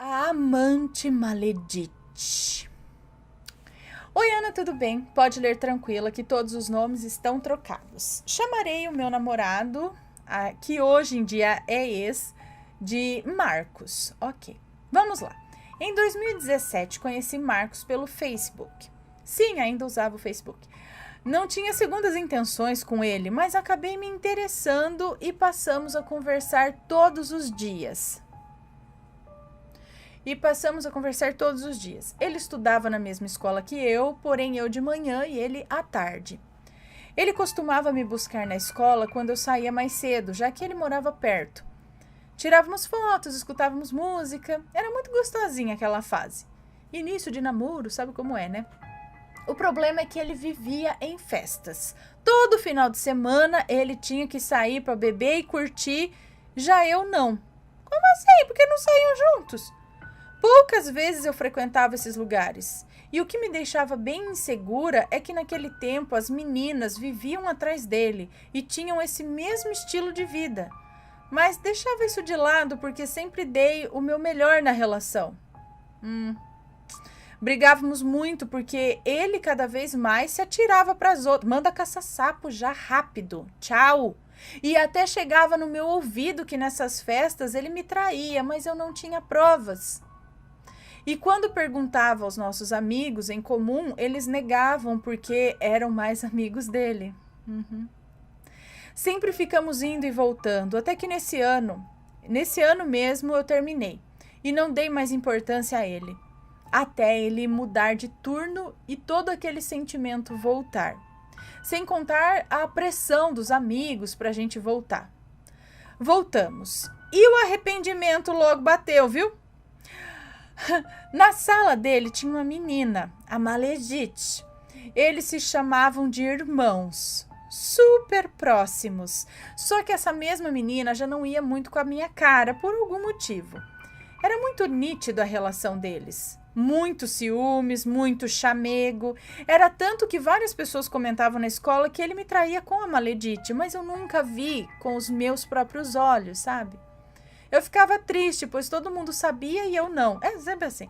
A amante maledite. Oi, Ana, tudo bem? Pode ler tranquila que todos os nomes estão trocados. Chamarei o meu namorado, que hoje em dia é ex, de Marcos. Ok, vamos lá. Em 2017, conheci Marcos pelo Facebook. Sim, ainda usava o Facebook. Não tinha segundas intenções com ele, mas acabei me interessando e passamos a conversar todos os dias. Ele estudava na mesma escola que eu, porém eu de manhã e ele à tarde. Ele costumava me buscar na escola quando eu saía mais cedo, já que ele morava perto. Tirávamos fotos, escutávamos música, era muito gostosinha aquela fase. Início de namoro, sabe como é, né? O problema é que ele vivia em festas. Todo final de semana ele tinha que sair para beber e curtir, já eu não. Como assim? Porque não saíam juntos? Poucas vezes eu frequentava esses lugares. E o que me deixava bem insegura é que naquele tempo as meninas viviam atrás dele e tinham esse mesmo estilo de vida. Mas deixava isso de lado porque sempre dei o meu melhor na relação. Brigávamos muito porque ele cada vez mais se atirava para as outras. Manda caça-sapo já rápido. Tchau. E até chegava no meu ouvido que nessas festas ele me traía, mas eu não tinha provas. E quando perguntava aos nossos amigos em comum, eles negavam porque eram mais amigos dele. Sempre ficamos indo e voltando, até que nesse ano mesmo eu terminei. E não dei mais importância a ele. Até ele mudar de turno e todo aquele sentimento voltar. Sem contar a pressão dos amigos pra gente voltar. Voltamos. E o arrependimento logo bateu, viu? Na sala dele tinha uma menina, a Maledite. Eles se chamavam de irmãos, super próximos. Só que essa mesma menina já não ia muito com a minha cara, por algum motivo. Era muito nítido a relação deles. Muito ciúmes, muito chamego. Era tanto que várias pessoas comentavam na escola que ele me traía com a Maledite, mas eu nunca vi com os meus próprios olhos, sabe? Eu ficava triste, pois todo mundo sabia e eu não. É sempre assim.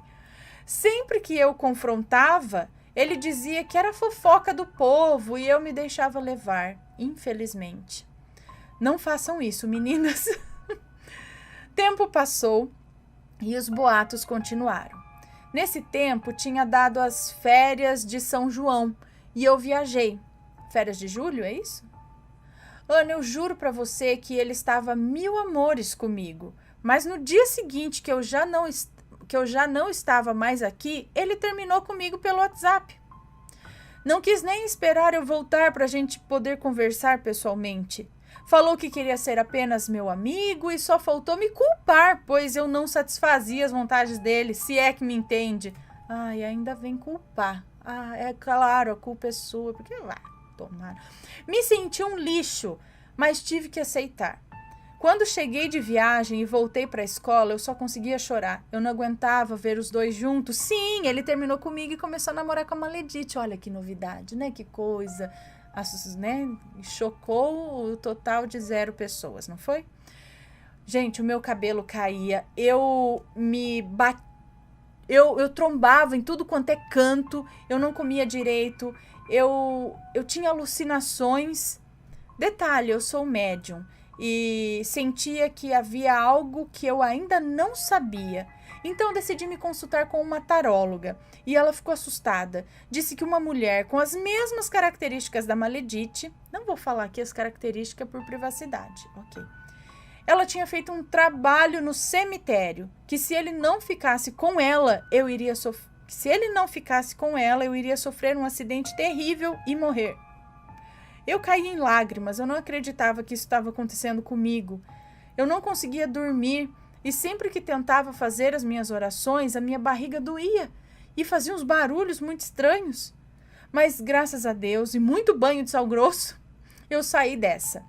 Sempre que eu confrontava, ele dizia que era fofoca do povo e eu me deixava levar, infelizmente. Não façam isso, meninas. Tempo passou e os boatos continuaram. Nesse tempo, tinha dado as férias de São João e eu viajei. Férias de julho, é isso? Ana, eu juro pra você que ele estava mil amores comigo, mas no dia seguinte que eu já não estava mais aqui, ele terminou comigo pelo WhatsApp. Não quis nem esperar eu voltar pra gente poder conversar pessoalmente. Falou que queria ser apenas meu amigo e só faltou me culpar, pois eu não satisfazia as vontades dele, se é que me entende. Ai, ainda vem culpar. Ah, é claro, a culpa é sua, porque tomar. Me senti um lixo, mas tive que aceitar. Quando cheguei de viagem e voltei para a escola, eu só conseguia chorar. Eu não aguentava ver os dois juntos. Sim, ele terminou comigo e começou a namorar com a Maledite. Olha que novidade, né? Que coisa. Né? Chocou o total de 0 pessoas, não foi? Gente, o meu cabelo caía. Eu trombava em tudo quanto é canto. Eu não comia direito. Eu tinha alucinações. Detalhe, eu sou médium e sentia que havia algo que eu ainda não sabia. Então decidi me consultar com uma taróloga e ela ficou assustada. Disse que uma mulher com as mesmas características da Maledite, não vou falar aqui as características por privacidade, ok? Ela tinha feito um trabalho no cemitério, que se ele não ficasse com ela, eu iria sofrer um acidente terrível e morrer. Eu caí em lágrimas, eu não acreditava que isso estava acontecendo comigo. Eu não conseguia dormir e sempre que tentava fazer as minhas orações, a minha barriga doía e fazia uns barulhos muito estranhos. Mas graças a Deus e muito banho de sal grosso, eu saí dessa.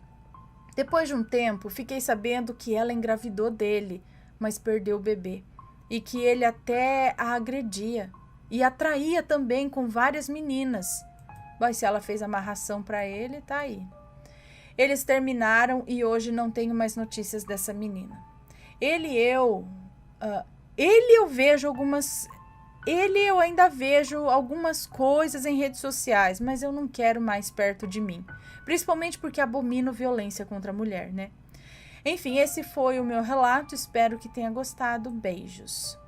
Depois de um tempo, fiquei sabendo que ela engravidou dele, mas perdeu o bebê e que ele até a agredia e atraía também com várias meninas. Mas se ela fez amarração para ele, tá aí. Eles terminaram e hoje não tenho mais notícias dessa menina. Ele e eu Ele eu ainda vejo algumas coisas em redes sociais, mas eu não quero mais perto de mim. Principalmente porque abomino violência contra a mulher, né? Enfim, esse foi o meu relato. Espero que tenha gostado. Beijos.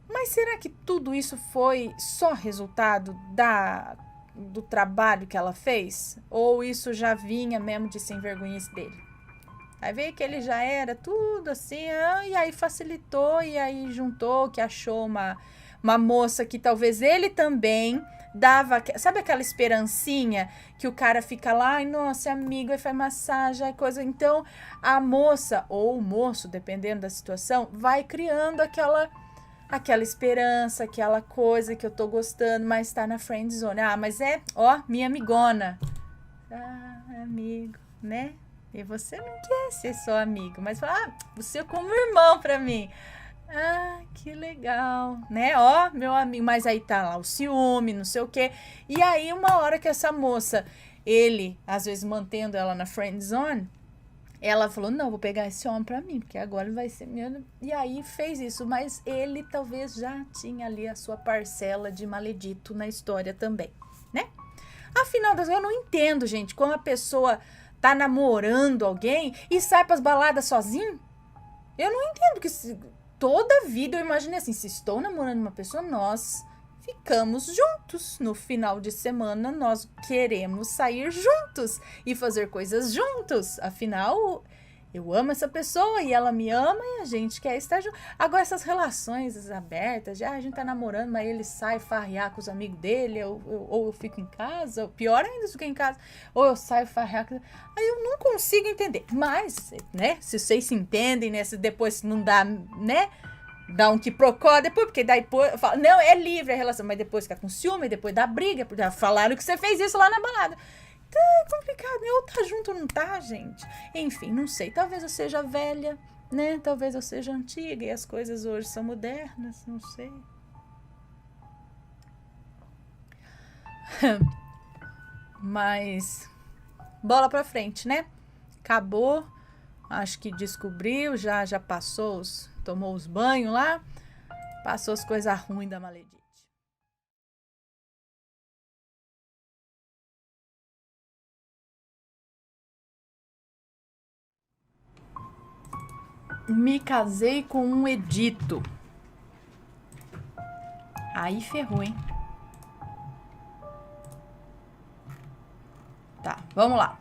Mas será que tudo isso foi só resultado do trabalho que ela fez? Ou isso já vinha mesmo de sem vergonhice dele? Aí veio que ele já era tudo assim, e aí facilitou, e aí juntou, que achou uma moça que talvez ele também dava, sabe aquela esperancinha que o cara fica lá, ai, nossa, é amigo, aí faz massagem, aí coisa. Então, a moça, ou o moço, dependendo da situação, vai criando aquela esperança, aquela coisa que eu tô gostando, mas tá na friend zone. Ah, mas minha amigona. Ah, amigo, né? E você não quer ser só amigo, mas fala, você é como irmão pra mim. Ah, que legal, né? Meu amigo, mas aí tá lá o ciúme, não sei o quê. E aí, uma hora que essa moça, ele, às vezes mantendo ela na friend zone, ela falou, não, vou pegar esse homem pra mim, porque agora ele vai ser meu. E aí fez isso, mas ele talvez já tinha ali a sua parcela de maledito na história também, né? Afinal das contas, eu não entendo, gente, como a pessoa tá namorando alguém e sai pras baladas sozinho. Eu não entendo que toda vida eu imaginei assim, se estou namorando uma pessoa, nós ficamos juntos. No final de semana, nós queremos sair juntos e fazer coisas juntos. Afinal, eu amo essa pessoa e ela me ama e a gente quer estar junto. Agora, essas relações abertas, a gente tá namorando, mas ele sai farrear com os amigos dele, ou eu fico em casa, ou pior ainda, eu fico em casa, ou eu saio farrear com... Aí eu não consigo entender. Mas, né, se vocês se entendem, né, se depois não dá, né, dá um quiprocó, depois, porque daí eu falo, não, é livre a relação, mas depois fica com ciúme, depois dá briga, porque já falaram que você fez isso lá na balada. É complicado, né? Ou tá junto ou não tá, gente. Enfim, não sei. Talvez eu seja velha, né? Talvez eu seja antiga e as coisas hoje são modernas, não sei. Mas bola pra frente, né? Acabou. Acho que descobriu, já passou, tomou os banhos lá. Passou as coisas ruins da maledite. Me casei com um Edito. Aí ferrou, hein? Tá, vamos lá.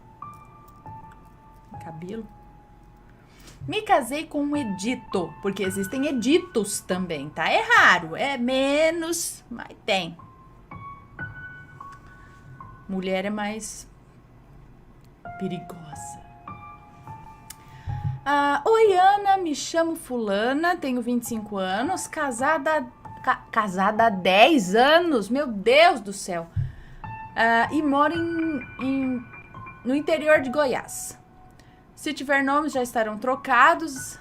Cabelo. Me casei com um Edito, porque existem Editos também, tá? É raro, é menos, mas tem. Mulher é mais perigosa. Oi, Ana, me chamo Fulana, tenho 25 anos, casada há 10 anos, meu Deus do céu. E moro no interior de Goiás. Se tiver nomes, já estarão trocados.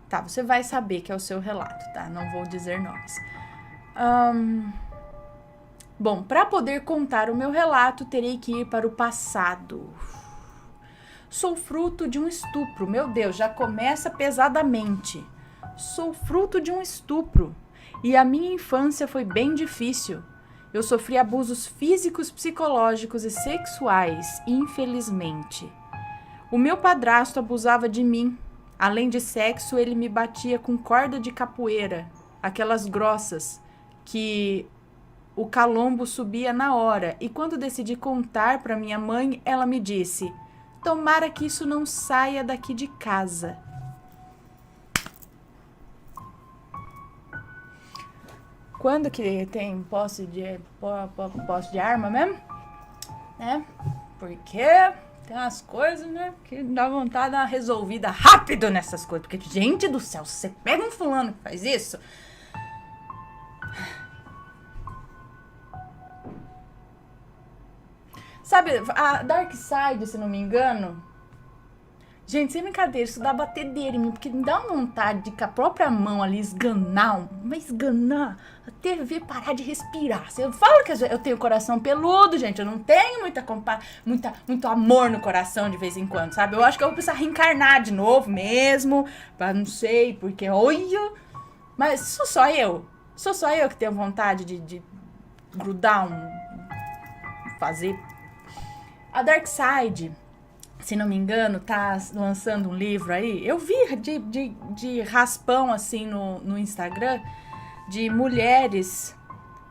Tá, você vai saber que é o seu relato, tá? Não vou dizer nomes. Bom, para poder contar o meu relato, terei que ir para o passado. Sou fruto de um estupro. Meu Deus, já começa pesadamente. Sou fruto de um estupro. E a minha infância foi bem difícil. Eu sofri abusos físicos, psicológicos e sexuais, infelizmente. O meu padrasto abusava de mim. Além de sexo, ele me batia com corda de capoeira, aquelas grossas, que o calombo subia na hora. E quando decidi contar para minha mãe, ela me disse: tomara que isso não saia daqui de casa. Quando que tem posse de arma mesmo? Né? Porque tem umas coisas, né, que dá vontade de dar uma resolvida rápido nessas coisas. Porque, gente do céu, se você pega um fulano que faz isso... Sabe, a Dark Side, se não me engano, Gente, sem brincadeira, isso dá batedeira em mim, porque me dá uma vontade de com a própria mão ali esganar, mas esganar, até ver parar de respirar. Eu falo que eu tenho coração peludo, gente, eu não tenho muito amor no coração de vez em quando, sabe? Eu acho que eu vou precisar reencarnar de novo mesmo, pra não sei, porque olha, mas sou só eu que tenho vontade de grudar fazer. A Dark Side, se não me engano, tá lançando um livro aí. Eu vi de raspão, assim, no Instagram, de mulheres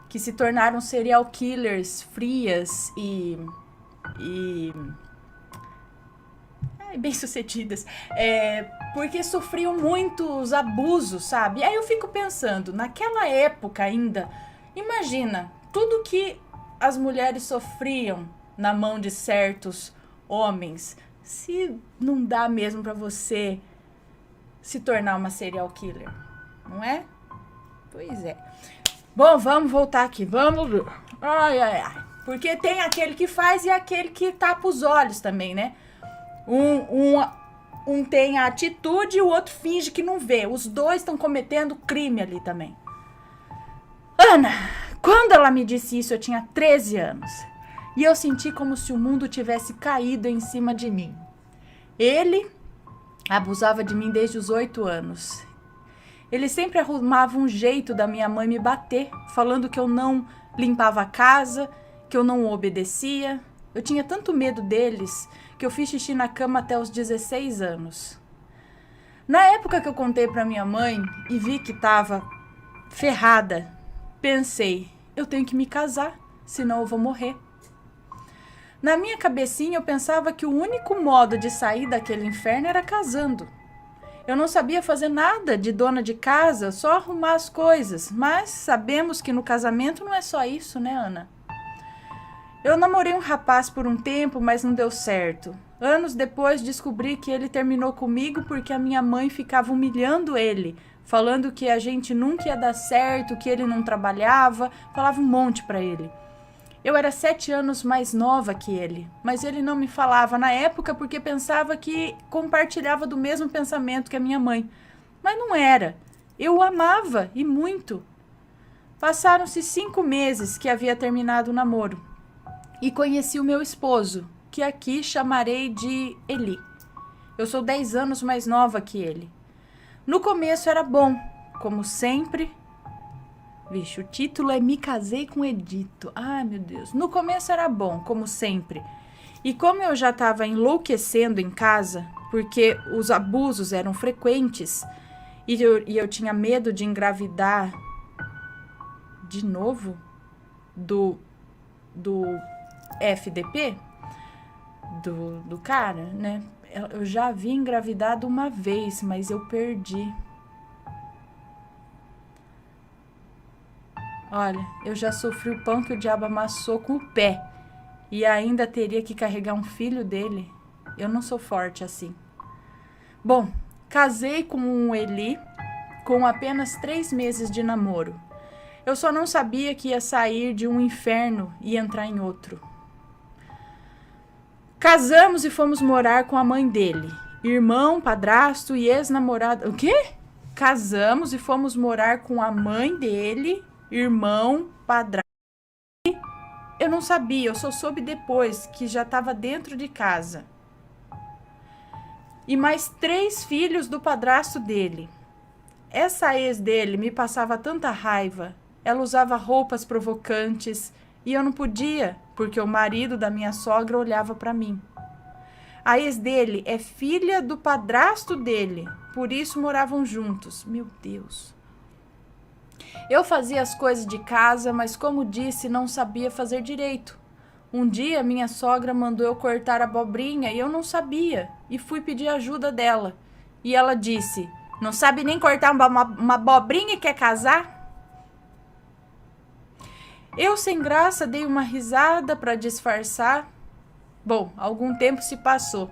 que se tornaram serial killers frias e bem-sucedidas, porque sofriam muitos abusos, sabe? E aí eu fico pensando, naquela época ainda, imagina, tudo que as mulheres sofriam na mão de certos homens, se não dá mesmo pra você se tornar uma serial killer, não é? Pois é. Bom, vamos voltar aqui, vamos ver. Ai. Porque tem aquele que faz e aquele que tapa os olhos também, né? Um tem a atitude e o outro finge que não vê. Os dois estão cometendo crime ali também. Ana, quando ela me disse isso, eu tinha 13 anos. E eu senti como se o mundo tivesse caído em cima de mim. Ele abusava de mim desde os 8 anos. Ele sempre arrumava um jeito da minha mãe me bater, falando que eu não limpava a casa, que eu não o obedecia. Eu tinha tanto medo deles que eu fiz xixi na cama até os 16 anos. Na época que eu contei pra minha mãe e vi que tava ferrada, pensei, eu tenho que me casar, senão eu vou morrer. Na minha cabecinha eu pensava que o único modo de sair daquele inferno era casando. Eu não sabia fazer nada de dona de casa, só arrumar as coisas, mas sabemos que no casamento não é só isso, né, Ana? Eu namorei um rapaz por um tempo, mas não deu certo. Anos depois descobri que ele terminou comigo porque a minha mãe ficava humilhando ele, falando que a gente nunca ia dar certo, que ele não trabalhava, falava um monte pra ele. Eu era 7 anos mais nova que ele, mas ele não me falava na época porque pensava que compartilhava do mesmo pensamento que a minha mãe. Mas não era. Eu o amava, e muito. Passaram-se 5 meses que havia terminado o namoro. E conheci o meu esposo, que aqui chamarei de Eli. Eu sou 10 anos mais nova que ele. No começo era bom, como sempre. Vixe, o título é Me Casei com Edito. Ai, meu Deus. No começo era bom, como sempre. E como eu já estava enlouquecendo em casa, porque os abusos eram frequentes, e eu tinha medo de engravidar de novo do FDP, do cara, né? Eu já havia engravidado uma vez, mas eu perdi. Olha, eu já sofri o pão que o diabo amassou com o pé e ainda teria que carregar um filho dele. Eu não sou forte assim. Bom, casei com um Eli com apenas 3 meses de namoro. Eu só não sabia que ia sair de um inferno e entrar em outro. Casamos e fomos morar com a mãe dele. Irmão, padrasto e ex-namorado... O quê? Casamos e fomos morar com a mãe dele... Irmão, padrasto. Eu não sabia, eu só soube depois que já estava dentro de casa. E mais 3 filhos do padrasto dele. Essa ex dele me passava tanta raiva. Ela usava roupas provocantes e eu não podia, porque o marido da minha sogra olhava para mim. A ex dele é filha do padrasto dele, por isso moravam juntos. Meu Deus. Eu fazia as coisas de casa, mas como disse, não sabia fazer direito. Um dia, minha sogra mandou eu cortar a abobrinha e eu não sabia, e fui pedir ajuda dela. E ela disse, não sabe nem cortar uma abobrinha e quer casar? Eu, sem graça, dei uma risada para disfarçar. Bom, algum tempo se passou.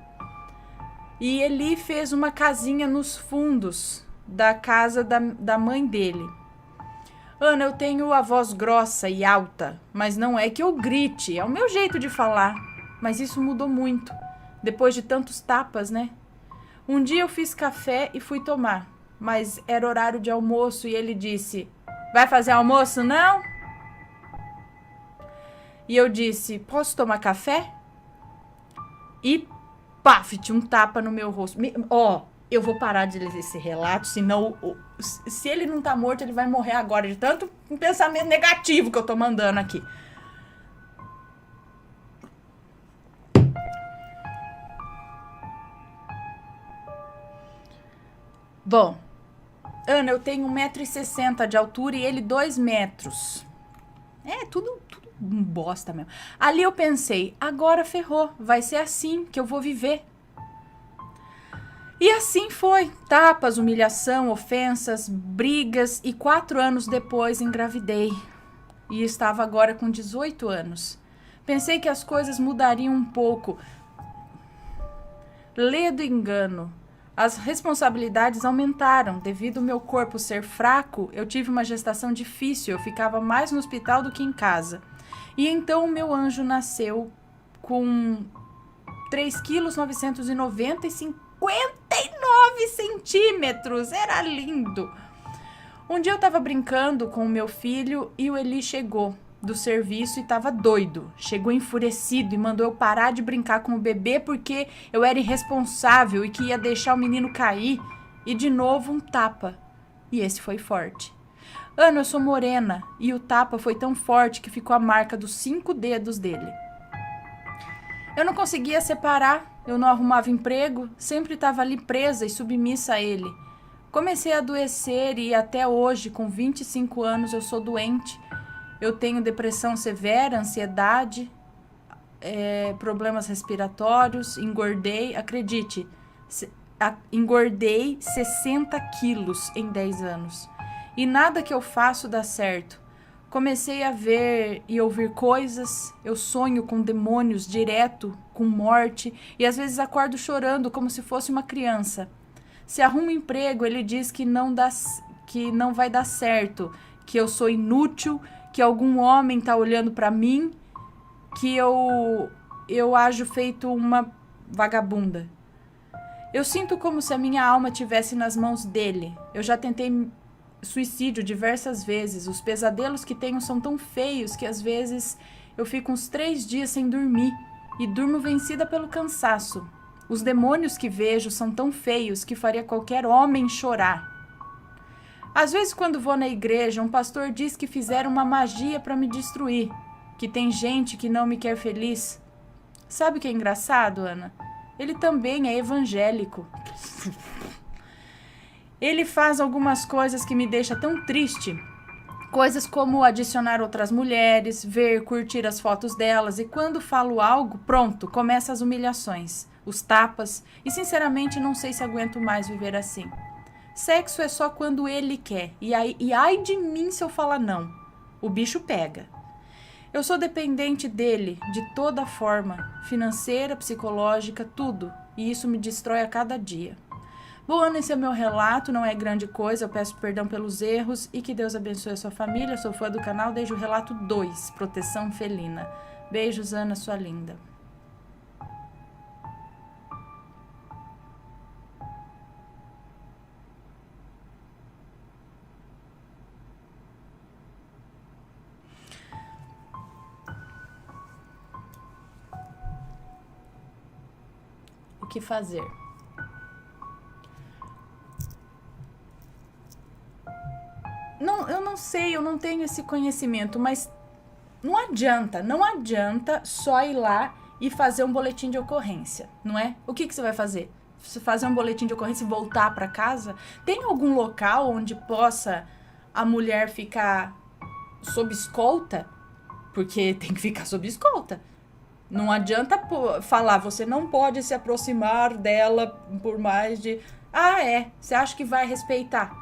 E Eli fez uma casinha nos fundos da casa da mãe dele. Ana, eu tenho a voz grossa e alta, mas não é que eu grite, é o meu jeito de falar. Mas isso mudou muito, depois de tantos tapas, né? Um dia eu fiz café e fui tomar, mas era horário de almoço e ele disse: vai fazer almoço, não? E eu disse: posso tomar café? E paf, tinha um tapa no meu rosto. Eu vou parar de ler esse relato, senão se ele não tá morto, ele vai morrer agora de tanto pensamento negativo que eu tô mandando aqui. Bom, Ana, eu tenho 1,60 m de altura e ele 2 metros. É, tudo um bosta mesmo. Ali eu pensei, agora ferrou, vai ser assim que eu vou viver. E assim foi, tapas, humilhação, ofensas, brigas e 4 anos depois engravidei. E estava agora com 18 anos. Pensei que as coisas mudariam um pouco. Ledo engano. As responsabilidades aumentaram. Devido ao meu corpo ser fraco, eu tive uma gestação difícil. Eu ficava mais no hospital do que em casa. E então o meu anjo nasceu com 3,990 kg e 59 centímetros. Era lindo. Um dia eu estava brincando com o meu filho e o Eli chegou do serviço e estava doido. Chegou enfurecido e mandou eu parar de brincar com o bebê porque eu era irresponsável e que ia deixar o menino cair. E de novo um tapa. E esse foi forte. Ana, eu sou morena e o tapa foi tão forte que ficou a marca dos 5 dedos dele. Eu não conseguia separar, eu não arrumava emprego, sempre estava ali presa e submissa a ele. Comecei a adoecer e até hoje, com 25 anos, eu sou doente. Eu tenho depressão severa, ansiedade, problemas respiratórios, engordei, acredite, engordei 60 quilos em 10 anos. E nada que eu faço dá certo. Comecei a ver e ouvir coisas, eu sonho com demônios direto, com morte, e às vezes acordo chorando como se fosse uma criança. Se arrumo um emprego, ele diz que não vai dar certo, que eu sou inútil, que algum homem tá olhando pra mim, que eu ajo feito uma vagabunda. Eu sinto como se a minha alma estivesse nas mãos dele. Eu já tentei suicídio diversas vezes. Os pesadelos que tenho são tão feios que às vezes eu fico uns 3 dias sem dormir e durmo vencida pelo cansaço. Os demônios que vejo são tão feios que faria qualquer homem chorar. Às vezes, quando vou na igreja, um pastor diz que fizeram uma magia para me destruir, que tem gente que não me quer feliz. Sabe o que é engraçado, Ana? Ele também é evangélico. Ele faz algumas coisas que me deixam tão triste. Coisas como adicionar outras mulheres, ver, curtir as fotos delas. E quando falo algo, pronto, começam as humilhações, os tapas. E sinceramente não sei se aguento mais viver assim. Sexo é só quando ele quer. E ai de mim se eu falar não. O bicho pega. Eu sou dependente dele de toda forma. Financeira, psicológica, tudo. E isso me destrói a cada dia. Bom, Ana, esse é meu relato, não é grande coisa, eu peço perdão pelos erros e que Deus abençoe a sua família. Eu sou fã do canal desde o relato 2, Proteção Felina. Beijos, Ana, sua linda. O que fazer? Não, eu não sei, eu não tenho esse conhecimento, mas não adianta só ir lá e fazer um boletim de ocorrência, não é? O que você vai fazer? Você fazer um boletim de ocorrência e voltar para casa? Tem algum local onde possa a mulher ficar sob escolta? Porque tem que ficar sob escolta. Não adianta falar, você não pode se aproximar dela por mais de... Você acha que vai respeitar?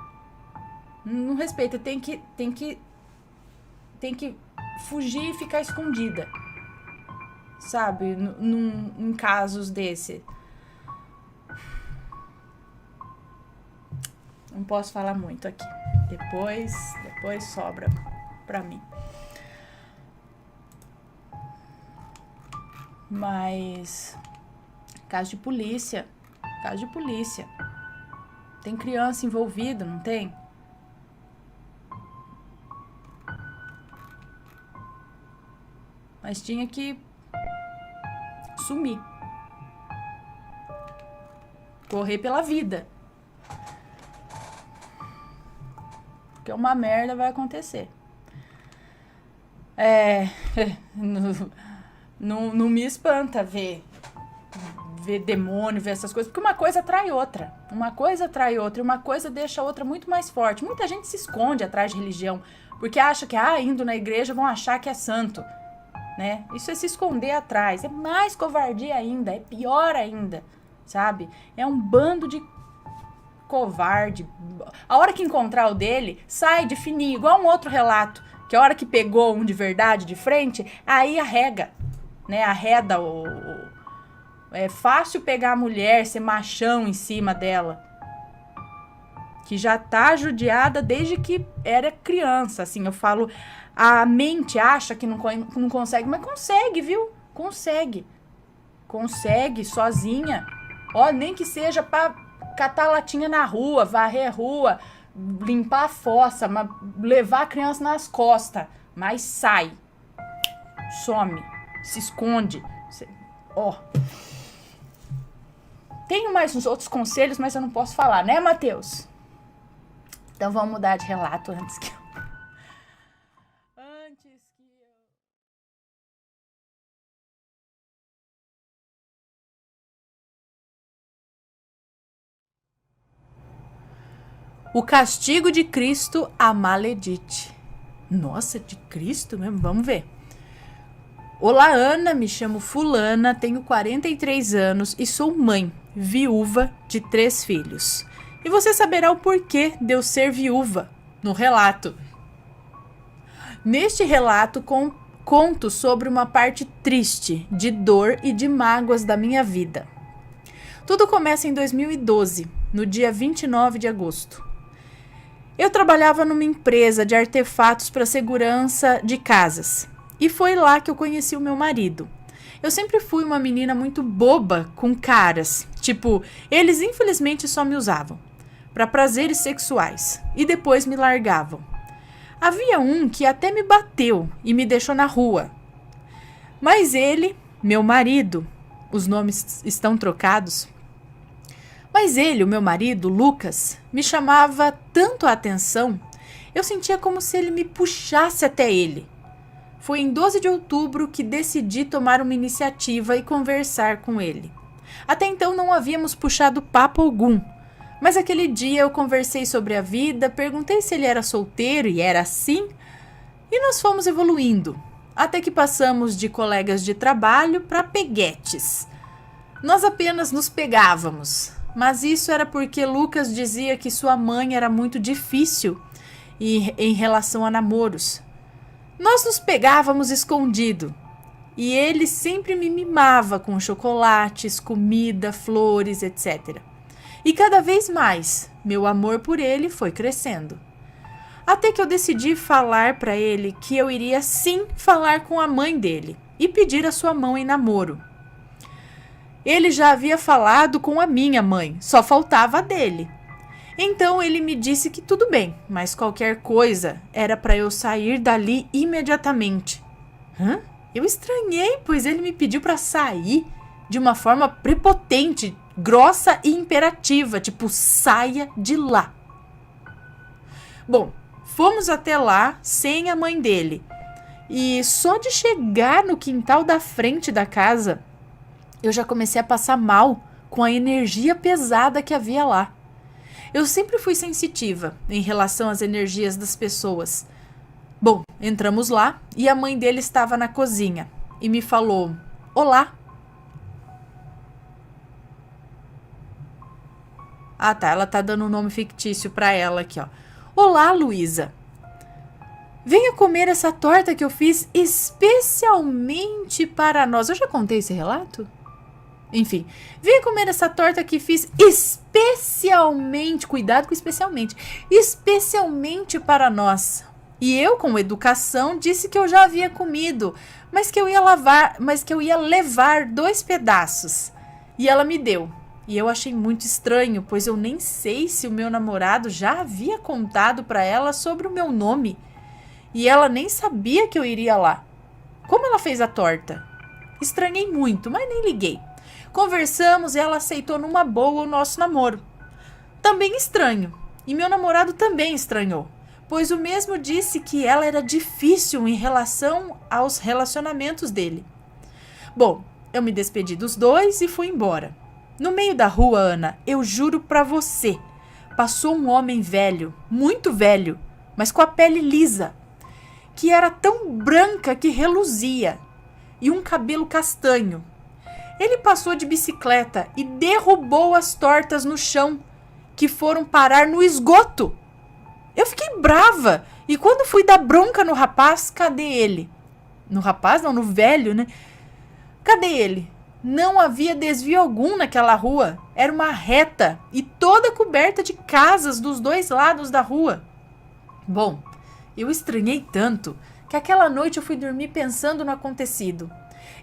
Não respeita, tem que fugir e ficar escondida, sabe, em casos desse. Não posso falar muito aqui, depois sobra pra mim. Mas caso de polícia, Caso de polícia. Tem criança envolvida, não tem? Mas tinha que sumir. Correr pela vida. Porque uma merda vai acontecer. Não me espanta ver demônio, ver essas coisas, porque uma coisa atrai outra. Uma coisa atrai outra, e uma coisa deixa a outra muito mais forte. Muita gente se esconde atrás de religião, porque acha que, indo na igreja vão achar que é santo, né? Isso é se esconder atrás. É mais covardia ainda, é pior ainda, sabe? É um bando de covarde. A hora que encontrar o dele, sai de fininho, igual um outro relato, que a hora que pegou um de verdade de frente, aí arrega, né? Arreda é fácil pegar a mulher, ser machão em cima dela, que já tá judiada desde que era criança, assim, eu falo, a mente acha que não consegue, mas consegue, viu? Consegue sozinha, nem que seja pra catar latinha na rua, varrer a rua, limpar a fossa, levar a criança nas costas, mas sai, some, se esconde, Tenho mais uns outros conselhos, mas eu não posso falar, né, Matheus? Então vamos mudar de relato antes que eu... O castigo de Cristo a maledite. Nossa, de Cristo mesmo? Vamos ver. Olá, Ana, me chamo Fulana, tenho 43 anos e sou mãe, viúva de 3 filhos. E você saberá o porquê de eu ser viúva no relato. Neste relato, conto sobre uma parte triste, de dor e de mágoas da minha vida. Tudo começa em 2012, no dia 29 de agosto. Eu trabalhava numa empresa de artefatos para segurança de casas. E foi lá que eu conheci o meu marido. Eu sempre fui uma menina muito boba com caras. Tipo, eles infelizmente só me usavam para prazeres sexuais e depois me largavam. Havia um que até me bateu e me deixou na rua. Mas ele, meu marido, os nomes estão trocados. Mas ele, o meu marido, Lucas, me chamava tanto a atenção, eu sentia como se ele me puxasse até ele. Foi em 12 de outubro que decidi tomar uma iniciativa e conversar com ele. Até então não havíamos puxado papo algum, mas aquele dia eu conversei sobre a vida, perguntei se ele era solteiro e era assim, e nós fomos evoluindo, até que passamos de colegas de trabalho para peguetes. Nós apenas nos pegávamos, mas isso era porque Lucas dizia que sua mãe era muito difícil em relação a namoros. Nós nos pegávamos escondido e ele sempre me mimava com chocolates, comida, flores, etc. E cada vez mais, meu amor por ele foi crescendo. Até que eu decidi falar para ele que eu iria sim falar com a mãe dele e pedir a sua mão em namoro. Ele já havia falado com a minha mãe, só faltava a dele. Então ele me disse que tudo bem, mas qualquer coisa era para eu sair dali imediatamente. Eu estranhei, pois ele me pediu para sair de uma forma prepotente, grossa e imperativa, tipo, saia de lá. Bom, fomos até lá sem a mãe dele. E só de chegar no quintal da frente da casa, eu já comecei a passar mal com a energia pesada que havia lá. Eu sempre fui sensitiva em relação às energias das pessoas. Bom, entramos lá e a mãe dele estava na cozinha e me falou: olá. Ah, tá, ela tá dando um nome fictício pra ela aqui, ó. Olá, Luísa. Venha comer essa torta que eu fiz especialmente para nós. Eu já contei esse relato? Enfim, venha comer essa torta que fiz especialmente, cuidado com especialmente para nós. E eu, com educação, disse que eu já havia comido, mas que eu ia levar 2 pedaços. E ela me deu. E eu achei muito estranho, pois eu nem sei se o meu namorado já havia contado para ela sobre o meu nome. E ela nem sabia que eu iria lá. Como ela fez a torta? Estranhei muito, mas nem liguei. Conversamos e ela aceitou numa boa o nosso namoro. Também estranho. E meu namorado também estranhou, pois o mesmo disse que ela era difícil em relação aos relacionamentos dele. Bom, eu me despedi dos dois e fui embora. No meio da rua, Ana, eu juro pra você, passou um homem velho, muito velho, mas com a pele lisa, que era tão branca que reluzia, e um cabelo castanho. Ele passou de bicicleta e derrubou as tortas no chão, que foram parar no esgoto. Eu fiquei brava, e quando fui dar bronca no rapaz, cadê ele? No rapaz não, no velho, né? Cadê ele? Não havia desvio algum naquela rua. Era uma reta e toda coberta de casas dos dois lados da rua. Bom, eu estranhei tanto que aquela noite eu fui dormir pensando no acontecido.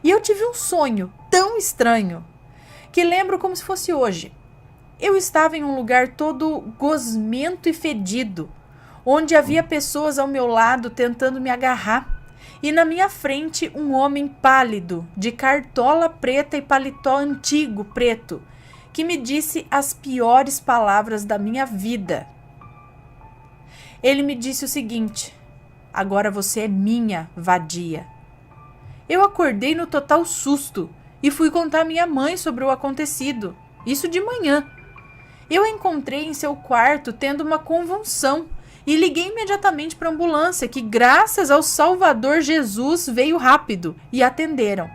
E eu tive um sonho tão estranho que lembro como se fosse hoje. Eu estava em um lugar todo gosmento e fedido, onde havia pessoas ao meu lado tentando me agarrar. E na minha frente um homem pálido, de cartola preta e paletó antigo preto, que me disse as piores palavras da minha vida. Ele me disse o seguinte: agora você é minha, vadia. Eu acordei no total susto e fui contar à minha mãe sobre o acontecido, isso de manhã. Eu a encontrei em seu quarto tendo uma convulsão e liguei imediatamente para a ambulância, que graças ao Salvador Jesus veio rápido e atenderam.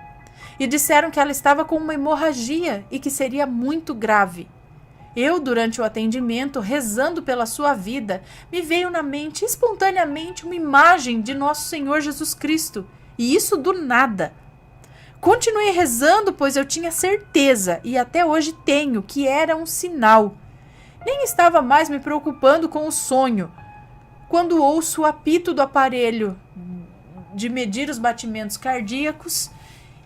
E disseram que ela estava com uma hemorragia e que seria muito grave. Eu, durante o atendimento, rezando pela sua vida, me veio na mente espontaneamente uma imagem de nosso Senhor Jesus Cristo, e isso do nada. Continuei rezando, pois eu tinha certeza, e até hoje tenho, que era um sinal. Nem estava mais me preocupando com o sonho, quando ouço o apito do aparelho de medir os batimentos cardíacos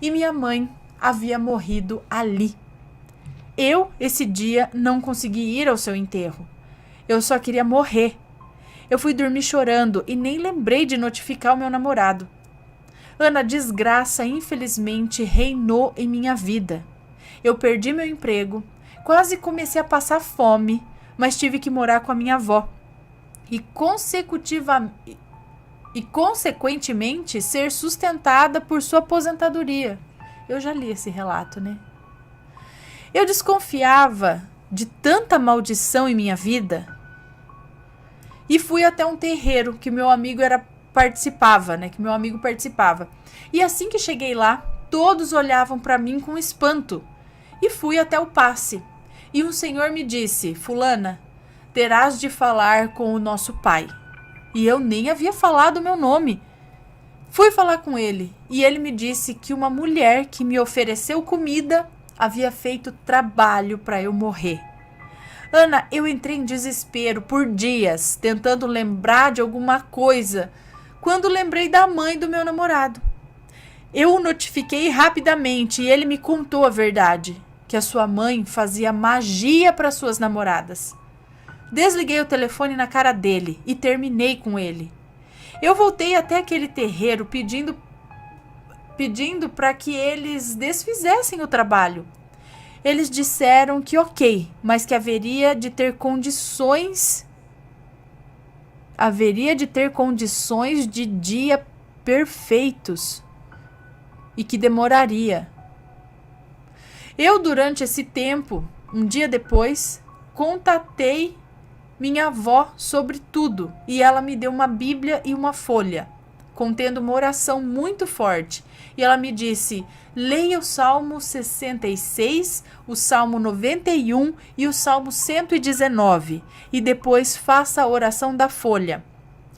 e minha mãe havia morrido ali. Eu, esse dia, não consegui ir ao seu enterro. Eu só queria morrer. Eu fui dormir chorando e nem lembrei de notificar o meu namorado. Ana, a desgraça, infelizmente, reinou em minha vida. Eu perdi meu emprego, quase comecei a passar fome, mas tive que morar com a minha avó. E consequentemente ser sustentada por sua aposentadoria. Eu já li esse relato, né? Eu desconfiava de tanta maldição em minha vida e fui até um terreiro que meu amigo participava. E assim que cheguei lá, todos olhavam para mim com espanto e fui até o passe. E um senhor me disse: fulana, terás de falar com o nosso pai. E eu nem havia falado o meu nome. Fui falar com ele e ele me disse que uma mulher que me ofereceu comida havia feito trabalho para eu morrer. Ana, eu entrei em desespero por dias, tentando lembrar de alguma coisa, quando lembrei da mãe do meu namorado. Eu o notifiquei rapidamente e ele me contou a verdade, que a sua mãe fazia magia para suas namoradas. Desliguei o telefone na cara dele e terminei com ele. Eu voltei até aquele terreiro pedindo para que eles desfizessem o trabalho. Eles disseram que ok, mas que haveria de ter condições de dia perfeitos e que demoraria. Eu, durante esse tempo, um dia depois, contatei minha avó sobre tudo e ela me deu uma Bíblia e uma folha contendo uma oração muito forte. E ela me disse: leia o Salmo 66, o Salmo 91 e o Salmo 119 e depois faça a oração da folha.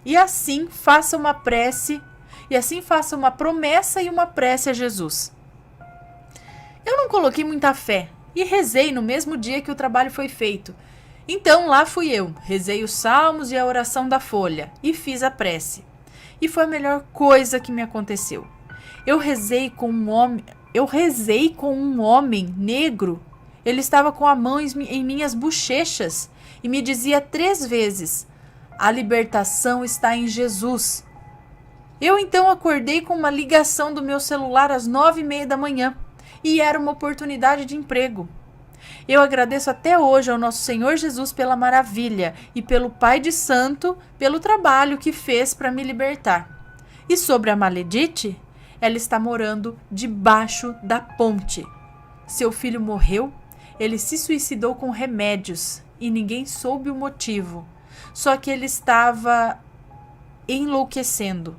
E assim faça uma prece, e assim faça uma promessa e uma prece a Jesus. Eu não coloquei muita fé e rezei no mesmo dia que o trabalho foi feito. Então lá fui eu, rezei os salmos e a oração da folha e fiz a prece. E foi a melhor coisa que me aconteceu. Eu rezei com um homem negro Ele estava com a mão em minhas bochechas e me dizia 3 vezes: a libertação está em Jesus. Eu então acordei com uma ligação do meu celular às 9h30 da manhã e era uma oportunidade de emprego. Eu agradeço até hoje ao nosso Senhor Jesus pela maravilha e pelo Pai de Santo pelo trabalho que fez para me libertar. E sobre a Maledite, ela está morando debaixo da ponte. Seu filho morreu, ele se suicidou com remédios e ninguém soube o motivo. Só que ele estava enlouquecendo.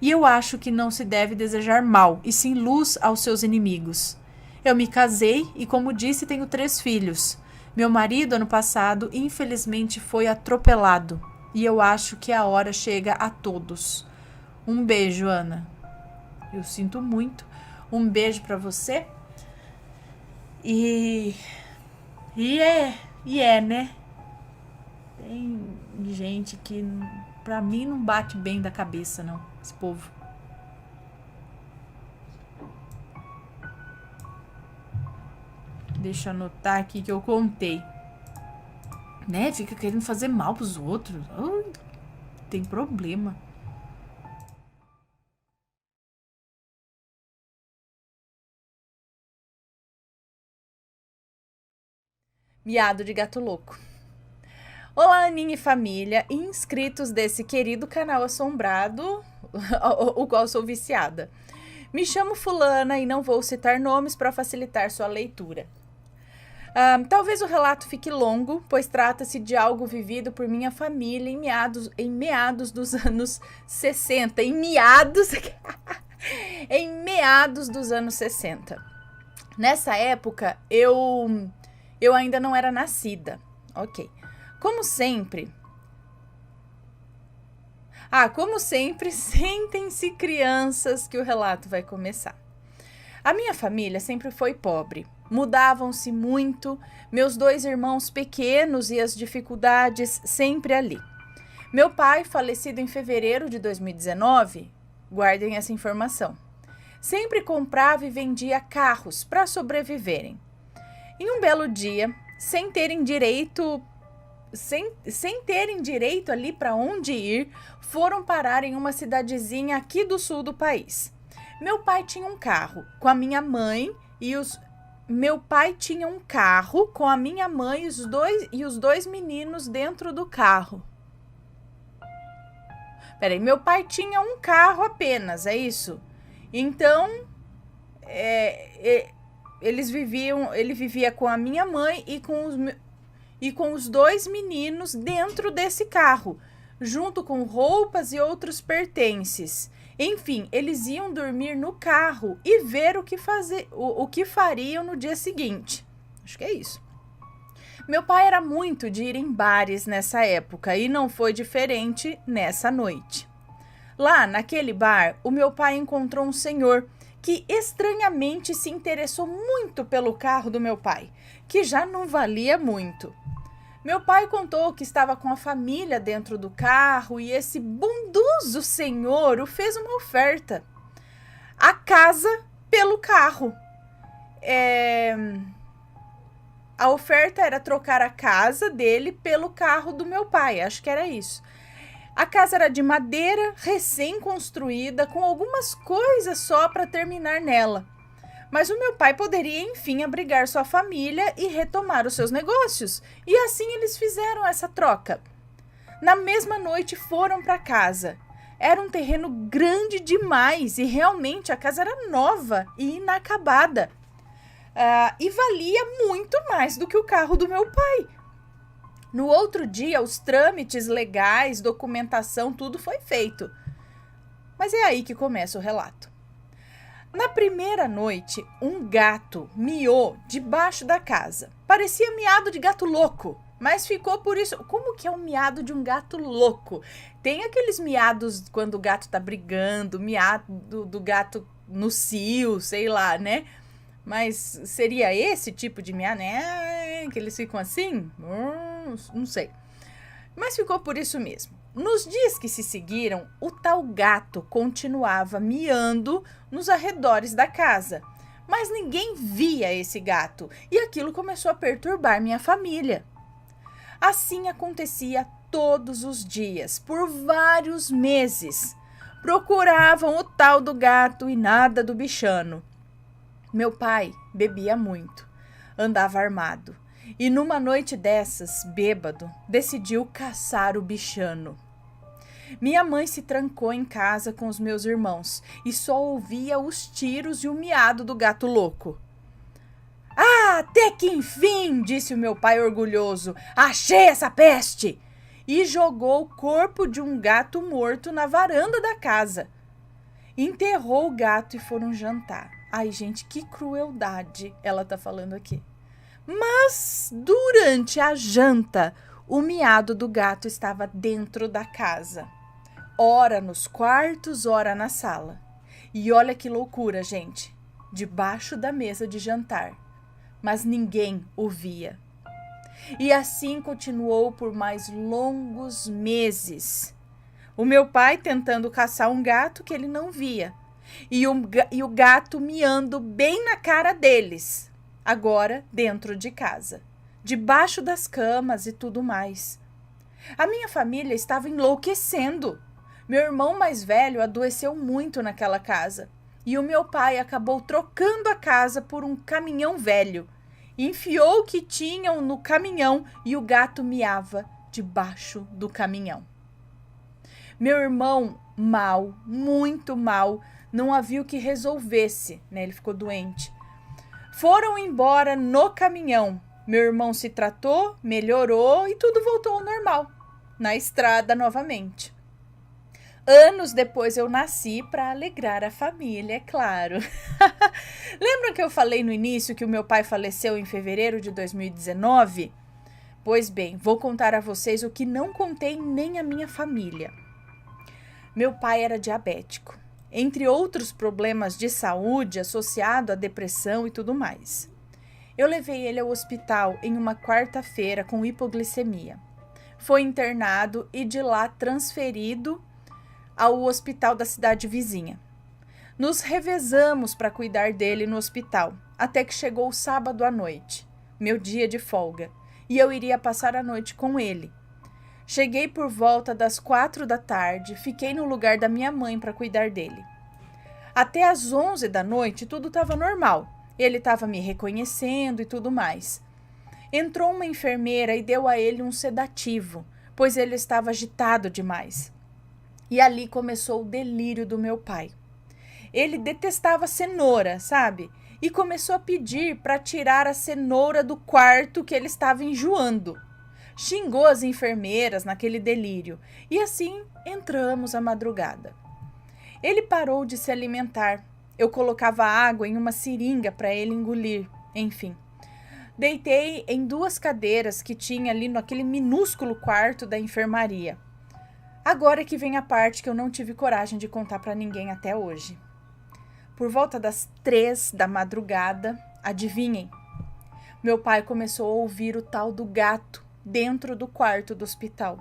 E eu acho que não se deve desejar mal, e sim luz aos seus inimigos. Eu me casei e, como disse, tenho 3 filhos. Meu marido, ano passado, infelizmente foi atropelado. E eu acho que a hora chega a todos. Um beijo, Ana. Eu sinto muito. Um beijo pra você. E né? Tem gente que, pra mim, não bate bem da cabeça, não. Esse povo. Deixa eu anotar aqui que eu contei. Né? Fica querendo fazer mal pros outros. Tem problema. Miado de gato louco. Olá, Aninha e família, e inscritos desse querido canal assombrado, o qual sou viciada. Me chamo Fulana e não vou citar nomes para facilitar sua leitura. Talvez o relato fique longo, pois trata-se de algo vivido por minha família em meados dos anos 60. Em meados dos anos 60. Nessa época, eu ainda não era nascida. Ok. Como sempre, sentem-se crianças que o relato vai começar. A minha família sempre foi pobre. Mudavam-se muito, meus 2 irmãos pequenos e as dificuldades sempre ali. Meu pai, falecido em fevereiro de 2019, guardem essa informação, sempre comprava e vendia carros para sobreviverem. Em um belo dia, sem terem direito ali para onde ir, foram parar em uma cidadezinha aqui do sul do país. Meu pai tinha um carro com a minha mãe e os dois meninos dentro do carro. Peraí, meu pai tinha um carro apenas, é isso? Então, ele vivia com a minha mãe e com os 2 meninos dentro desse carro, junto com roupas e outros pertences. Enfim, eles iam dormir no carro e ver o que fariam no dia seguinte. Acho que é isso. Meu pai era muito de ir em bares nessa época e não foi diferente nessa noite. Lá, naquele bar, o meu pai encontrou um senhor que estranhamente se interessou muito pelo carro do meu pai, que já não valia muito. Meu pai contou que estava com a família dentro do carro e esse bondoso senhor o fez uma oferta. A casa pelo carro. A oferta era trocar a casa dele pelo carro do meu pai, acho que era isso. A casa era de madeira, recém-construída, com algumas coisas só para terminar nela. Mas o meu pai poderia, enfim, abrigar sua família e retomar os seus negócios. E assim eles fizeram essa troca. Na mesma noite foram para casa. Era um terreno grande demais e realmente a casa era nova e inacabada. E valia muito mais do que o carro do meu pai. No outro dia, os trâmites legais, documentação, tudo foi feito. Mas é aí que começa o relato. Na primeira noite, um gato miou debaixo da casa. Parecia miado de gato louco, mas ficou por isso. Como que é um miado de um gato louco? Tem aqueles miados quando o gato tá brigando, miado do gato no cio, sei lá, né? Mas seria esse tipo de miado, né? Que eles ficam assim? Não sei. Mas ficou por isso mesmo. Nos dias que se seguiram, o tal gato continuava miando nos arredores da casa, mas ninguém via esse gato e aquilo começou a perturbar minha família. Assim acontecia todos os dias, por vários meses. Procuravam o tal do gato e nada do bichano. Meu pai bebia muito, andava armado e numa noite dessas, bêbado, decidiu caçar o bichano. Minha mãe se trancou em casa com os meus irmãos e só ouvia os tiros e o miado do gato louco. Ah, até que enfim, disse o meu pai orgulhoso, achei essa peste! E jogou o corpo de um gato morto na varanda da casa. Enterrou o gato e foram jantar. Ai, gente, que crueldade ela tá falando aqui. Mas, durante a janta, o miado do gato estava dentro da casa. Ora nos quartos, ora na sala. E olha que loucura, gente. Debaixo da mesa de jantar. Mas ninguém o via. E assim continuou por mais longos meses. O meu pai tentando caçar um gato que ele não via. E o gato miando bem na cara deles. Agora dentro de casa. Debaixo das camas e tudo mais. A minha família estava enlouquecendo. Meu irmão mais velho adoeceu muito naquela casa. E o meu pai acabou trocando a casa por um caminhão velho. Enfiou o que tinham no caminhão e o gato miava debaixo do caminhão. Meu irmão, mal, muito mal, não havia o que resolvesse, né? Ele ficou doente. Foram embora no caminhão. Meu irmão se tratou, melhorou e tudo voltou ao normal, na estrada novamente. Anos depois eu nasci para alegrar a família, é claro. Lembram que eu falei no início que o meu pai faleceu em fevereiro de 2019? Pois bem, vou contar a vocês o que não contei nem à minha família. Meu pai era diabético, entre outros problemas de saúde associado à depressão e tudo mais. Eu levei ele ao hospital em uma quarta-feira com hipoglicemia. Foi internado e de lá transferido ao hospital da cidade vizinha. Nos revezamos para cuidar dele no hospital, até que chegou o sábado à noite, meu dia de folga, e eu iria passar a noite com ele. Cheguei por volta das 4 da tarde, fiquei no lugar da minha mãe para cuidar dele. Até às 11 da noite tudo estava normal, ele estava me reconhecendo e tudo mais. Entrou uma enfermeira e deu a ele um sedativo, pois ele estava agitado demais. E ali começou o delírio do meu pai. Ele detestava cenoura, sabe? E começou a pedir para tirar a cenoura do quarto que ele estava enjoando. Xingou as enfermeiras naquele delírio. E assim entramos à madrugada. Ele parou de se alimentar. Eu colocava água em uma seringa para ele engolir. Enfim. Deitei em 2 cadeiras que tinha ali naquele minúsculo quarto da enfermaria. Agora que vem a parte que eu não tive coragem de contar para ninguém até hoje. Por volta das 3 da madrugada, adivinhem, meu pai começou a ouvir o tal do gato dentro do quarto do hospital.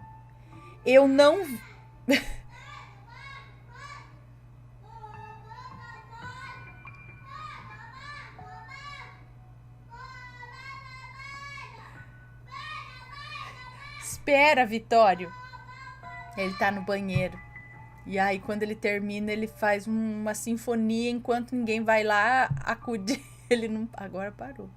Eu não... Espera, Vitório. Ele tá no banheiro. E aí, quando ele termina, ele faz uma sinfonia enquanto ninguém vai lá acudir. Ele não... Agora parou.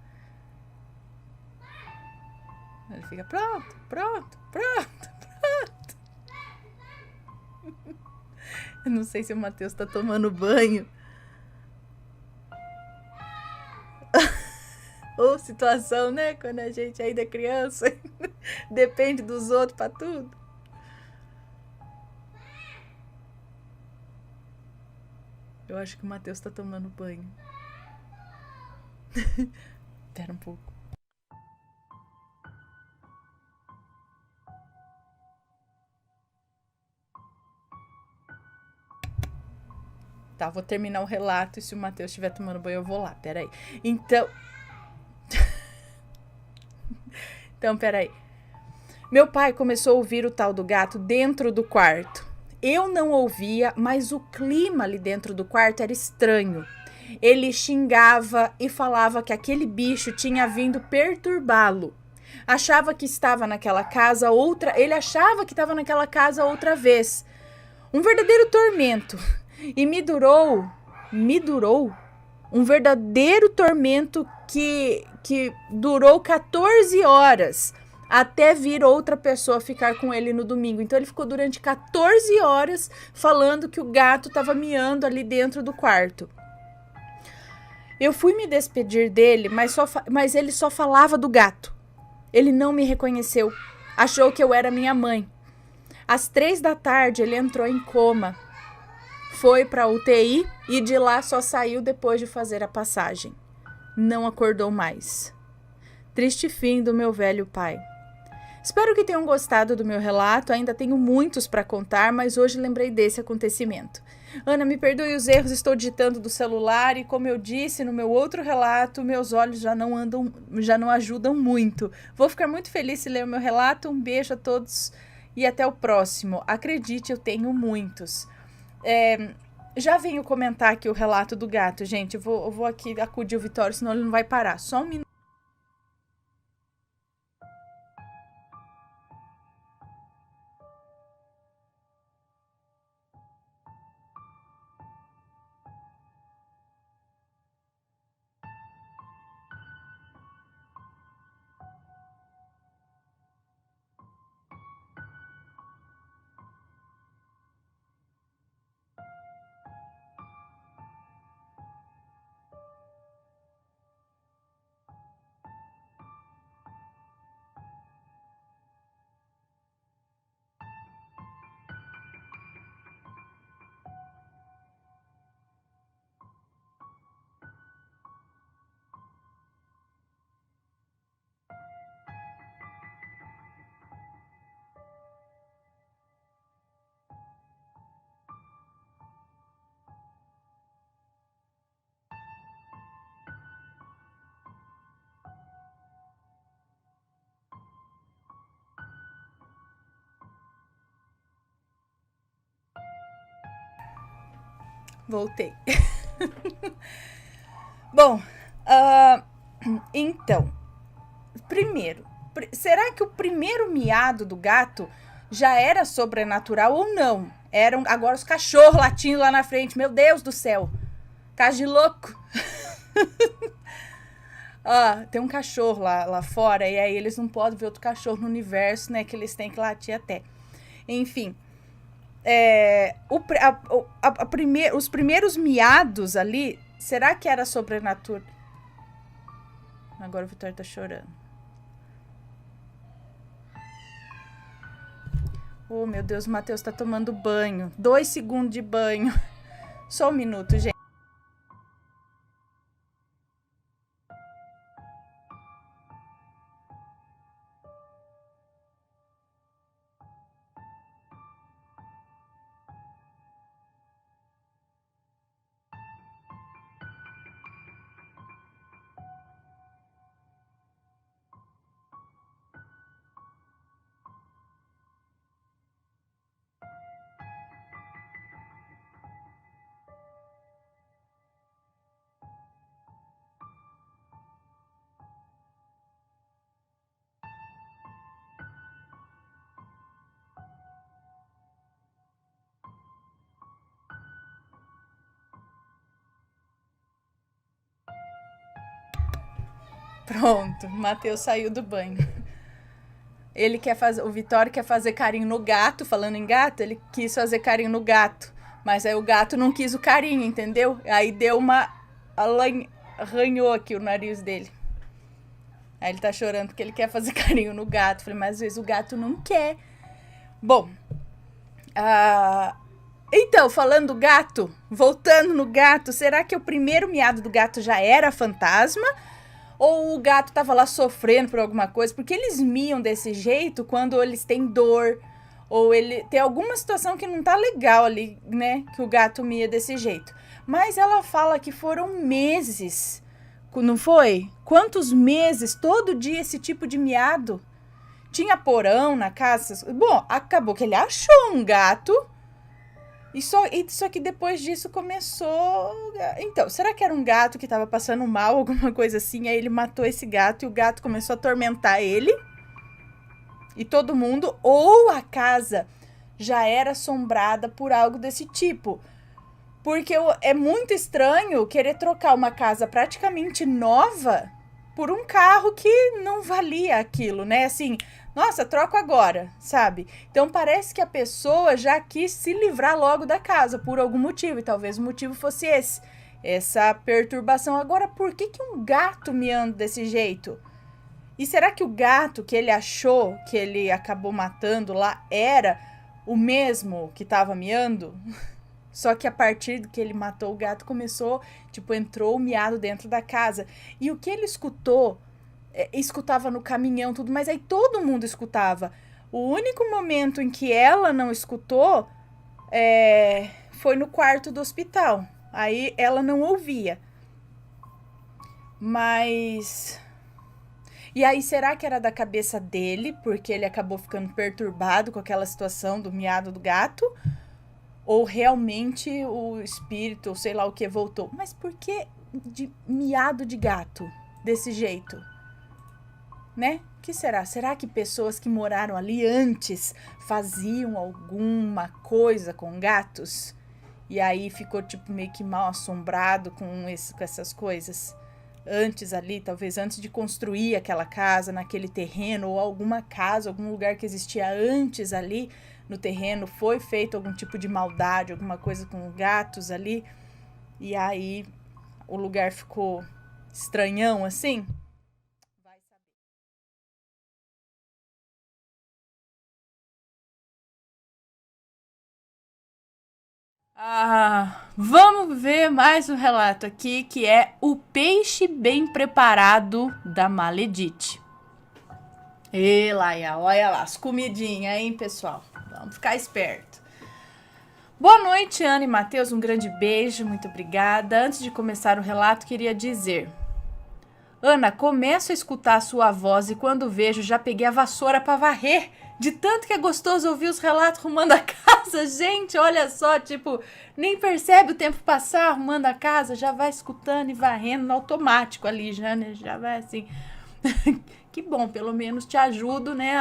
Ele fica pronto, pronto, pronto, pronto. Eu não sei se o Matheus tá tomando banho. Ou situação, né? Quando a gente ainda é criança, depende dos outros pra tudo. Eu acho que o Matheus tá tomando banho. Espera um pouco. Tá, vou terminar o relato e se o Matheus estiver tomando banho eu vou lá. Peraí. Então, peraí. Meu pai começou a ouvir o tal do gato dentro do quarto. Eu não ouvia, mas o clima ali dentro do quarto era estranho. Ele xingava e falava que aquele bicho tinha vindo perturbá-lo. Achava que estava naquela casa ele achava que estava naquela casa outra vez. Um verdadeiro tormento. E me durou um verdadeiro tormento que durou 14 horas até vir outra pessoa ficar com ele no domingo. Então ele ficou durante 14 horas falando que o gato estava miando ali dentro do quarto. Eu fui me despedir dele, mas ele só falava do gato. Ele não me reconheceu. Achou que eu era minha mãe. Às 3 da tarde ele entrou em coma. Foi para a UTI e de lá só saiu depois de fazer a passagem. Não acordou mais. Triste fim do meu velho pai. Espero que tenham gostado do meu relato. Ainda tenho muitos para contar, mas hoje lembrei desse acontecimento. Ana, me perdoe os erros, estou digitando do celular e, como eu disse no meu outro relato, meus olhos já não ajudam muito. Vou ficar muito feliz se ler o meu relato. Um beijo a todos e até o próximo. Acredite, eu tenho muitos. Já venho comentar aqui o relato do gato, gente. Eu vou aqui acudir o Vitório, senão ele não vai parar. Só um minuto. Voltei. Bom, então, primeiro, será que o primeiro miado do gato já era sobrenatural ou não? Eram agora os cachorros latindo lá na frente. Meu Deus do céu. Casa de louco. Tem um cachorro lá fora e aí eles não podem ver outro cachorro no universo, né? Que eles têm que latir até. Enfim. Os primeiros miados ali, será que era sobrenatural? Agora o Vitório tá chorando. Oh, meu Deus, o Matheus tá tomando banho. 2 segundos de banho. Só um minuto, gente. Pronto, o Matheus saiu do banho. O Vitório quer fazer carinho no gato, falando em gato, ele quis fazer carinho no gato, mas aí o gato não quis o carinho, entendeu? Aí deu arranhou aqui o nariz dele. Aí ele tá chorando porque ele quer fazer carinho no gato. Falei, mas às vezes o gato não quer. Bom, então, falando do gato, voltando no gato, será que o primeiro miado do gato já era fantasma? Ou o gato tava lá sofrendo por alguma coisa? Porque eles miam desse jeito quando eles têm dor. Ou ele tem alguma situação que não tá legal ali, né? Que o gato mia desse jeito. Mas ela fala que foram meses. Não foi? Quantos meses? Todo dia esse tipo de miado? Tinha porão na casa? Bom, acabou que ele achou um gato Só que depois disso começou... Então, será que era um gato que tava passando mal, alguma coisa assim? Aí ele matou esse gato e o gato começou a atormentar ele e todo mundo. Ou a casa já era assombrada por algo desse tipo. Porque é muito estranho querer trocar uma casa praticamente nova por um carro que não valia aquilo, né? Assim, nossa, troco agora, sabe? Então parece que a pessoa já quis se livrar logo da casa por algum motivo, e talvez o motivo fosse esse, essa perturbação. Agora, por que um gato miando desse jeito? E será que o gato que ele achou, que ele acabou matando lá, era o mesmo que estava miando? Só que a partir que ele matou o gato, começou, tipo, entrou o miado dentro da casa. E o que ele escutou, escutava no caminhão, tudo, mas aí todo mundo escutava. O único momento em que ela não escutou foi no quarto do hospital. Aí ela não ouvia. Mas... E aí, será que era da cabeça dele, porque ele acabou ficando perturbado com aquela situação do miado do gato? Ou realmente o espírito, ou sei lá o que, voltou? Mas por que de miado de gato desse jeito? Né? O que será? Será que pessoas que moraram ali antes faziam alguma coisa com gatos? E aí ficou tipo meio que mal assombrado com essas coisas? Antes ali, talvez antes de construir aquela casa naquele terreno, ou alguma casa, algum lugar que existia antes ali no terreno, foi feito algum tipo de maldade, alguma coisa com gatos ali, e aí o lugar ficou estranhão assim? Vai saber. Vamos ver mais um relato aqui, que é o peixe bem preparado da Maledite. E Laia, olha lá, as comidinhas, hein, pessoal? Vamos ficar esperto. Boa noite, Ana e Matheus, um grande beijo, muito obrigada. Antes de começar o relato, queria dizer... Ana, começo a escutar a sua voz e quando vejo, já peguei a vassoura para varrer. De tanto que é gostoso ouvir os relatos arrumando a casa. Gente, olha só, tipo, nem percebe o tempo passar arrumando a casa, já vai escutando e varrendo no automático ali, já, né? Já vai assim... Que bom, pelo menos te ajudo, né,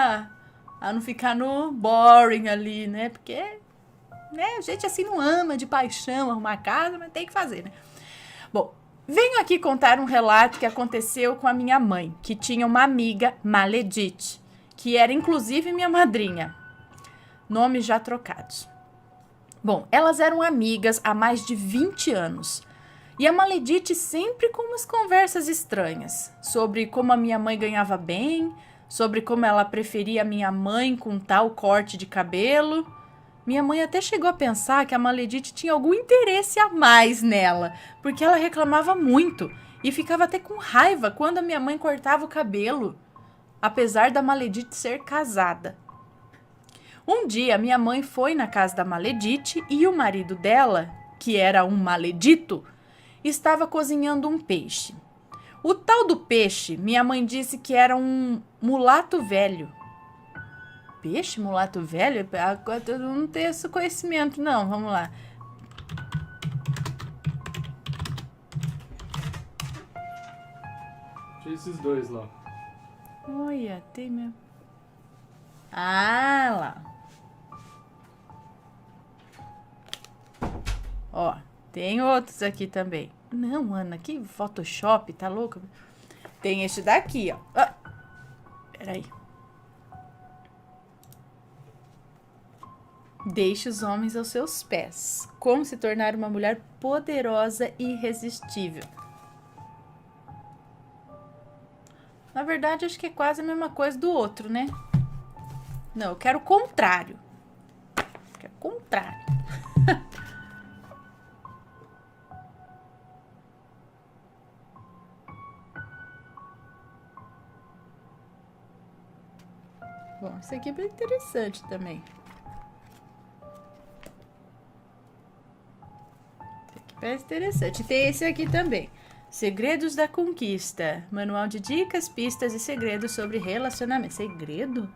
a não ficar no boring ali, né, porque, né, a gente assim não ama de paixão arrumar casa, mas tem que fazer, né. Bom, venho aqui contar um relato que aconteceu com a minha mãe, que tinha uma amiga, Maledite, que era inclusive minha madrinha, nomes já trocados. Bom, elas eram amigas há mais de 20 anos, e a Maledite sempre com umas conversas estranhas, sobre como a minha mãe ganhava bem, sobre como ela preferia a minha mãe com tal corte de cabelo. Minha mãe até chegou a pensar que a Maledite tinha algum interesse a mais nela, porque ela reclamava muito e ficava até com raiva quando a minha mãe cortava o cabelo, apesar da Maledite ser casada. Um dia, minha mãe foi na casa da Maledite e o marido dela, que era um maledito, estava cozinhando um peixe. O tal do peixe, minha mãe disse que era um mulato velho. Peixe mulato velho? Eu não tenho esse conhecimento, não. Vamos lá. Tinha esses dois lá. Olha, tem mesmo. Ah, lá. Ó, tem outros aqui também. Não, Ana, que Photoshop, tá louca? Tem este daqui, ó. Ah, peraí. Deixe os homens aos seus pés. Como se tornar uma mulher poderosa e irresistível. Na verdade, acho que é quase a mesma coisa do outro, né? Não, eu quero o contrário. Eu quero o contrário. Bom, isso aqui é bem interessante também. Isso aqui parece interessante. Tem esse aqui também. Segredos da Conquista. Manual de dicas, pistas e segredos sobre relacionamento. Segredo?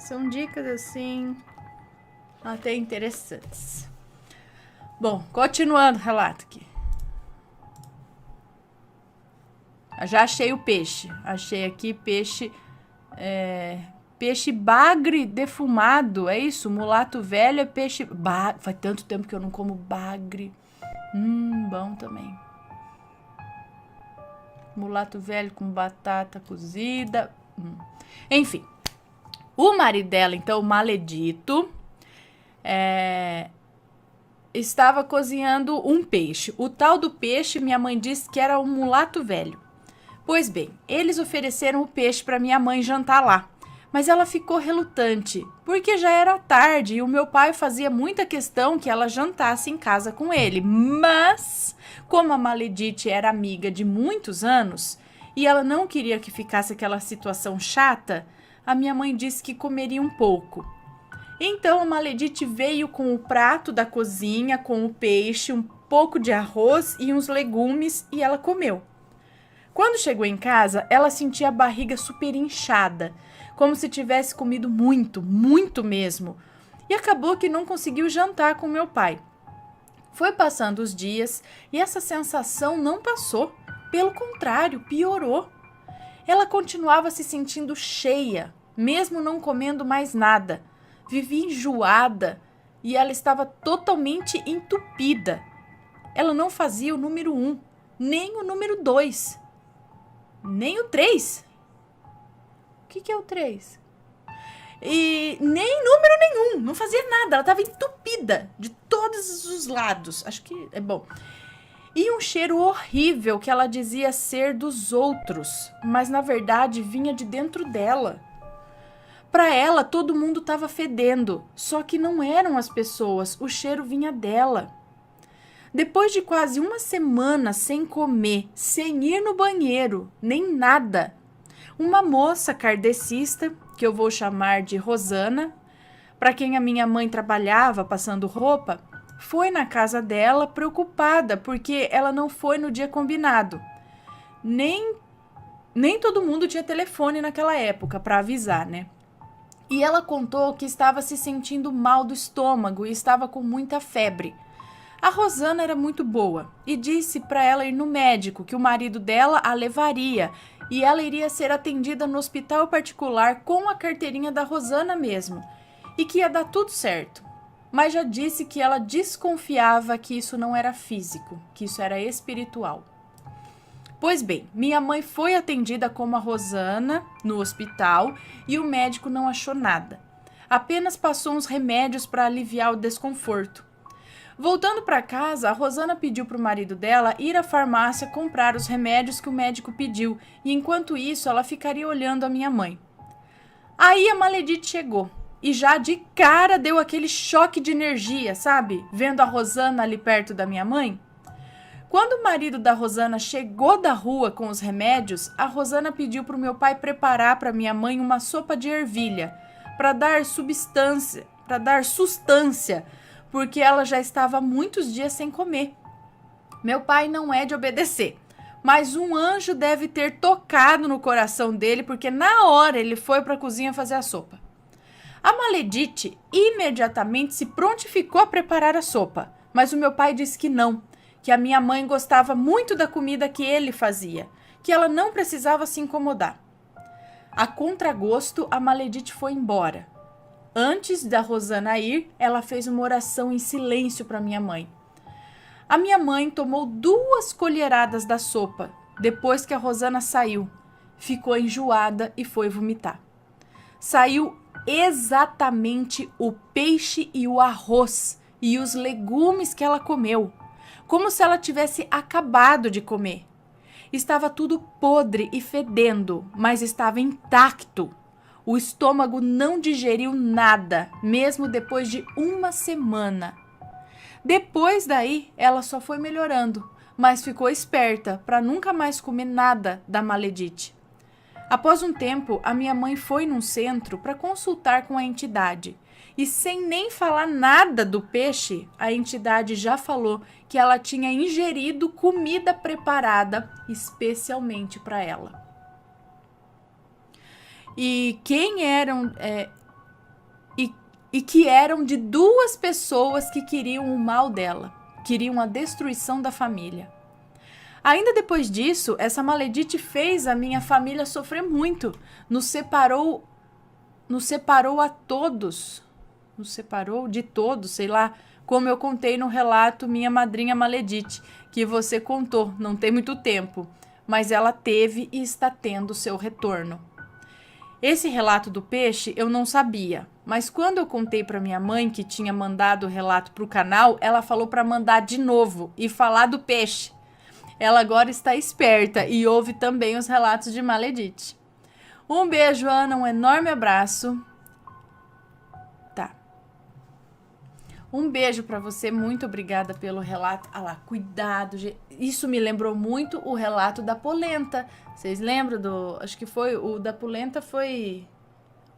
São dicas assim até interessantes. Bom, continuando o relato aqui. Já achei o peixe. Achei aqui peixe. Peixe bagre defumado. É isso? Mulato velho é peixe. Faz tanto tempo que eu não como bagre. Bom também. Mulato velho com batata cozida. Enfim. O marido dela, então, o maledito, estava cozinhando um peixe. O tal do peixe, minha mãe disse que era um mulato velho. Pois bem, eles ofereceram o peixe para minha mãe jantar lá. Mas ela ficou relutante, porque já era tarde e o meu pai fazia muita questão que ela jantasse em casa com ele. Mas, como a Maledite era amiga de muitos anos e ela não queria que ficasse aquela situação chata, a minha mãe disse que comeria um pouco. Então a Maledite veio com o prato da cozinha, com o peixe, um pouco de arroz e uns legumes e ela comeu. Quando chegou em casa, ela sentia a barriga super inchada, como se tivesse comido muito, muito mesmo. E acabou que não conseguiu jantar com meu pai. Foi passando os dias e essa sensação não passou. Pelo contrário, piorou. Ela continuava se sentindo cheia, mesmo não comendo mais nada. Vivia enjoada e ela estava totalmente entupida. Ela não fazia o número 1, nem o número 2. Nem o 3. O que é o 3? E nem número nenhum. Não fazia nada. Ela estava entupida de todos os lados. Acho que é bom. E um cheiro horrível que ela dizia ser dos outros. Mas na verdade vinha de dentro dela. Para ela todo mundo estava fedendo. Só que não eram as pessoas. O cheiro vinha dela. Depois de quase uma semana sem comer, sem ir no banheiro, nem nada, uma moça kardecista, que eu vou chamar de Rosana, para quem a minha mãe trabalhava passando roupa, foi na casa dela preocupada porque ela não foi no dia combinado. Nem todo mundo tinha telefone naquela época para avisar, né? E ela contou que estava se sentindo mal do estômago e estava com muita febre. A Rosana era muito boa e disse para ela ir no médico, que o marido dela a levaria e ela iria ser atendida no hospital particular com a carteirinha da Rosana mesmo e que ia dar tudo certo. Mas já disse que ela desconfiava que isso não era físico, que isso era espiritual. Pois bem, minha mãe foi atendida como a Rosana no hospital e o médico não achou nada. Apenas passou uns remédios para aliviar o desconforto. Voltando para casa, a Rosana pediu para o marido dela ir à farmácia comprar os remédios que o médico pediu e enquanto isso ela ficaria olhando a minha mãe. Aí a Maledite chegou e já de cara deu aquele choque de energia, sabe? Vendo a Rosana ali perto da minha mãe. Quando o marido da Rosana chegou da rua com os remédios, a Rosana pediu para o meu pai preparar para minha mãe uma sopa de ervilha para dar sustância, porque ela já estava há muitos dias sem comer. Meu pai não é de obedecer, mas um anjo deve ter tocado no coração dele, porque na hora ele foi para a cozinha fazer a sopa. A Maledite imediatamente se prontificou a preparar a sopa, mas o meu pai disse que não, que a minha mãe gostava muito da comida que ele fazia, que ela não precisava se incomodar. A contragosto, a Maledite foi embora. Antes da Rosana ir, ela fez uma oração em silêncio para minha mãe. A minha mãe tomou 2 colheradas da sopa, depois que a Rosana saiu. Ficou enjoada e foi vomitar. Saiu exatamente o peixe e o arroz e os legumes que ela comeu, como se ela tivesse acabado de comer. Estava tudo podre e fedendo, mas estava intacto. O estômago não digeriu nada, mesmo depois de uma semana. Depois daí, ela só foi melhorando, mas ficou esperta para nunca mais comer nada da Maledite. Após um tempo, a minha mãe foi num centro para consultar com a entidade. E sem nem falar nada do peixe, a entidade já falou que ela tinha ingerido comida preparada especialmente para ela. E quem eram e que eram de duas pessoas que queriam o mal dela, queriam a destruição da família. Ainda depois disso, essa maledite fez a minha família sofrer muito, nos separou a todos, nos separou de todos, sei lá, como eu contei no relato Minha Madrinha Maledite, que você contou, não tem muito tempo, mas ela teve e está tendo seu retorno. Esse relato do peixe eu não sabia, mas quando eu contei para minha mãe que tinha mandado o relato para o canal, ela falou para mandar de novo e falar do peixe. Ela agora está esperta e ouve também os relatos de Maledite. Um beijo, Ana, um enorme abraço. Tá. Um beijo para você, muito obrigada pelo relato. Ah lá, cuidado, isso me lembrou muito o relato da polenta. Vocês lembram do... Acho que foi o da polenta, foi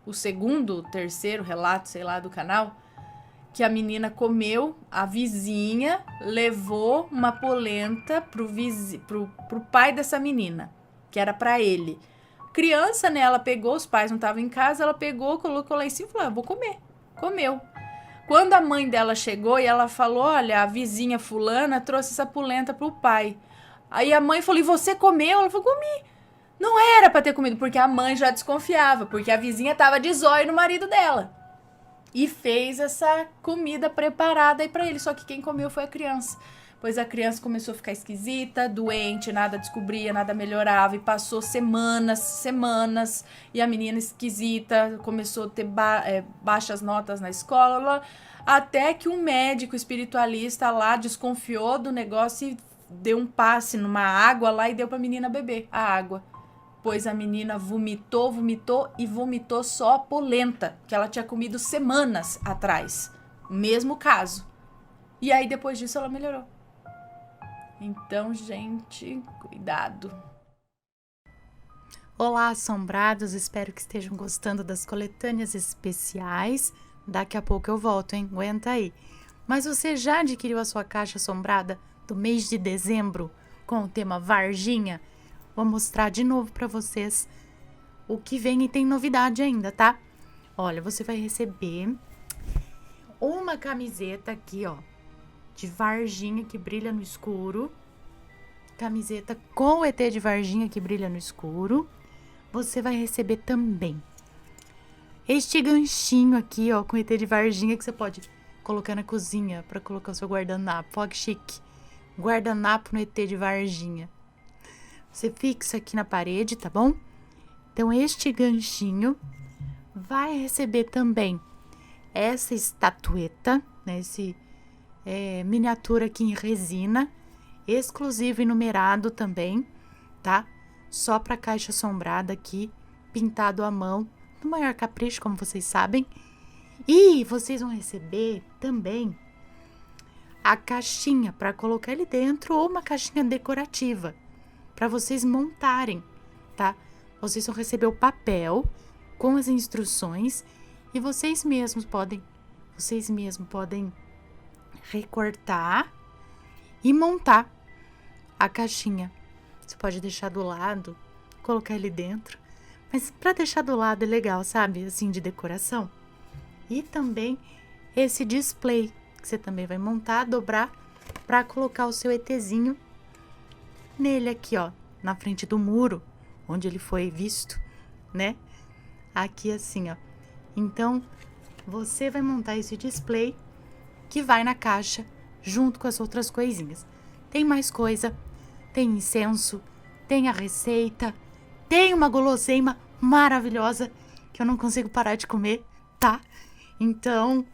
o segundo, terceiro relato, sei lá, do canal. Que a menina comeu, a vizinha levou uma polenta pro pai dessa menina, que era para ele. Criança, né, ela pegou, os pais não estavam em casa, ela pegou, colocou lá em cima e falou, vou comer. Comeu. Quando a mãe dela chegou e ela falou, olha, a vizinha fulana trouxe essa polenta pro pai. Aí a mãe falou, e você comeu? Ela falou, comi. Não era pra ter comido, porque a mãe já desconfiava, porque a vizinha tava de zóio no marido dela. E fez essa comida preparada aí pra ele, só que quem comeu foi a criança. Pois a criança começou a ficar esquisita, doente, nada descobria, nada melhorava. E passou semanas, e a menina esquisita começou a ter baixas notas na escola, até que um médico espiritualista lá desconfiou do negócio e deu um passe numa água lá e deu pra menina beber a água. Pois a menina vomitou só a polenta, que ela tinha comido semanas atrás. Mesmo caso. E aí, depois disso, ela melhorou. Então, gente, cuidado. Olá, assombrados. Espero que estejam gostando das coletâneas especiais. Daqui a pouco eu volto, hein? Aguenta aí. Mas você já adquiriu a sua caixa assombrada do mês de dezembro com o tema Varginha? Vou mostrar de novo para vocês o que vem e tem novidade ainda, tá? Olha, você vai receber uma camiseta aqui, ó, de Varginha que brilha no escuro. Camiseta com o ET de Varginha que brilha no escuro. Você vai receber também este ganchinho aqui, ó, com o ET de Varginha que você pode colocar na cozinha para colocar o seu guardanapo. Olha que chique. Guardanapo no ET de Varginha. Você fixa aqui na parede, tá bom? Então, este ganchinho vai receber também essa estatueta, né? Esse miniatura aqui em resina, exclusivo e numerado também, tá? Só para caixa assombrada aqui, pintado à mão, no maior capricho, como vocês sabem. E vocês vão receber também a caixinha para colocar ali dentro ou uma caixinha decorativa para vocês montarem, tá? Vocês vão receber o papel com as instruções e vocês mesmos podem recortar e montar a caixinha. Você pode deixar do lado, colocar ali dentro, mas para deixar do lado é legal, sabe? Assim, de decoração. E também esse display que você também vai montar, dobrar para colocar o seu ETzinho nele aqui, ó, na frente do muro, onde ele foi visto, né? Aqui assim, ó. Então, você vai montar esse display que vai na caixa junto com as outras coisinhas. Tem mais coisa, tem incenso, tem a receita, tem uma guloseima maravilhosa que eu não consigo parar de comer, tá? Então,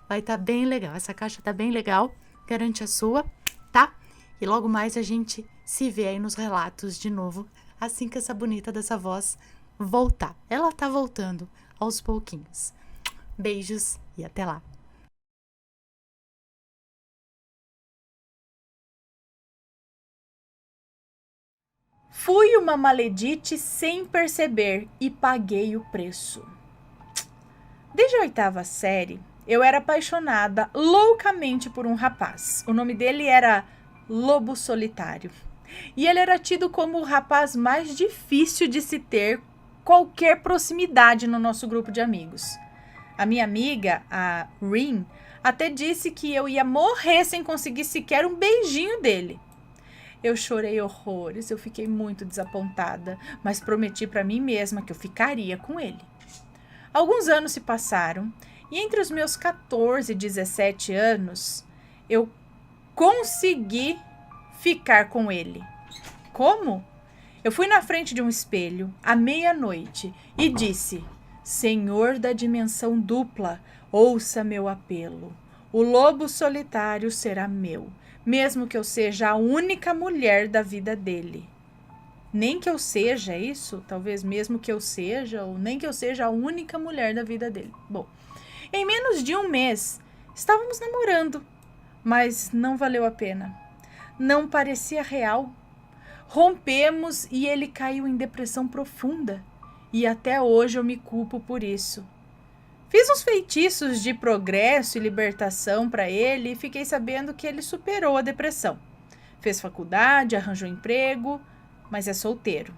vai estar bem legal. Essa caixa tá bem legal, garante a sua, tá? E logo mais a gente se vê aí nos relatos de novo, assim que essa bonita dessa voz voltar. Ela tá voltando aos pouquinhos. Beijos e até lá. Fui uma maledite sem perceber e paguei o preço. Desde a 8ª série, eu era apaixonada loucamente por um rapaz. O nome dele era Lobo Solitário. E ele era tido como o rapaz mais difícil de se ter qualquer proximidade no nosso grupo de amigos. A minha amiga, a Rin, até disse que eu ia morrer sem conseguir sequer um beijinho dele. Eu chorei horrores, eu fiquei muito desapontada, mas prometi para mim mesma que eu ficaria com ele. Alguns anos se passaram e entre os meus 14 e 17 anos, eu consegui ficar com ele. Como? Eu fui na frente de um espelho, à meia-noite, e disse: Senhor da dimensão dupla, ouça meu apelo. O lobo solitário será meu, mesmo que eu seja a única mulher da vida dele. Nem que eu seja isso, talvez mesmo que eu seja, ou nem que eu seja a única mulher da vida dele. Bom, em menos de um mês, estávamos namorando, mas não valeu a pena. Não parecia real. Rompemos e ele caiu em depressão profunda. E até hoje eu me culpo por isso. Fiz uns feitiços de progresso e libertação para ele e fiquei sabendo que ele superou a depressão. Fez faculdade, arranjou emprego, mas é solteiro.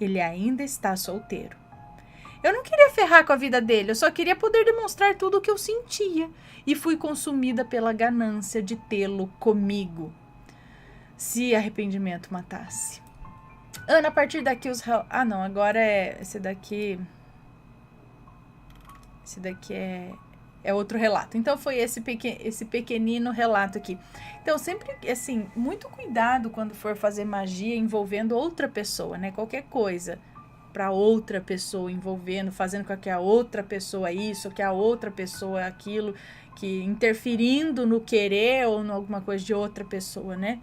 Ele ainda está solteiro. Eu não queria ferrar com a vida dele, eu só queria poder demonstrar tudo o que eu sentia. E fui consumida pela ganância de tê-lo comigo. Se arrependimento matasse. Ana, a partir daqui os... Ah, não, agora é... Esse daqui é outro relato. Então, foi esse pequenino relato aqui. Então, sempre, assim, muito cuidado quando for fazer magia envolvendo outra pessoa, né? Qualquer coisa para outra pessoa envolvendo, fazendo com que a outra pessoa isso, que a outra pessoa aquilo, que interferindo no querer ou em alguma coisa de outra pessoa, né?